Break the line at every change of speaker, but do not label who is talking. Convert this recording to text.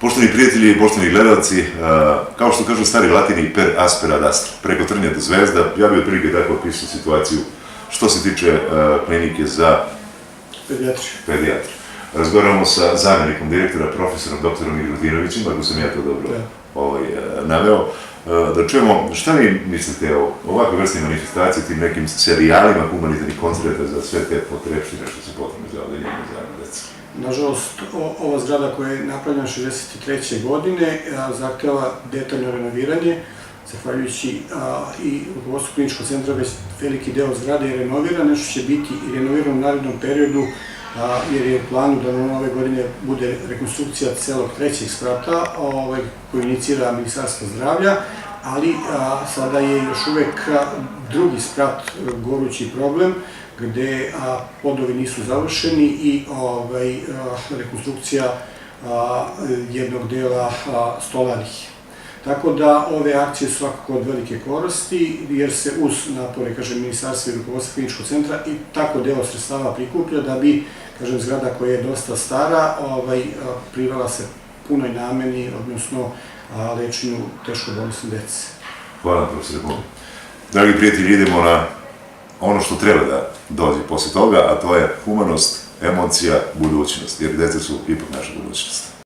Poštovani prijatelji i poštovani gledalci, kao što kažu stari Latini, per aspera ad astra, preko trnja do zvezda, ja bih otprilike tako opisao situaciju što se tiče klinike za pedijatriju. Razgovaramo sa zamjenikom direktora, profesorom doktorom Migrudinovićem, ako sam ja to dobro naveo, da čujemo šta vi mislite o ovakve vrste manifestacije, tim nekim serijalima humanitarnih koncerta za sve te potrebštine što su potrebne za odeljenje za decu.
Nažalost, ova zgrada koja je napravljena 1963. godine zahteva detaljno renoviranje. Zahvaljujući i rukovodstvu kliničkog centra, već veliki deo zgrade je renoviran, nešto će biti i renovirano u narednom periodu, jer je u planu da na ove godine bude rekonstrukcija celog trećeg sprata koju inicira Ministarstvo zdravlja, ali sada je još uvek drugi sprat gorući problem, gde podovi nisu završeni i rekonstrukcija jednog dela stolarnih. Tako da ove akcije su svakako od velike koristi, jer se uz napore, Ministarstva i rukovodstva kliničkog centra i tako deo sredstava prikuplja da bi, zgrada koja je dosta stara, privela se punoj nameni, odnosno lečenju teško bolesne dece.
Hvala, profesore Bogu. Dragi prijatelji, idemo na ono što treba da dođe posle toga, a to je humanost, emocija, budućnost, jer deca su ipak naša budućnost.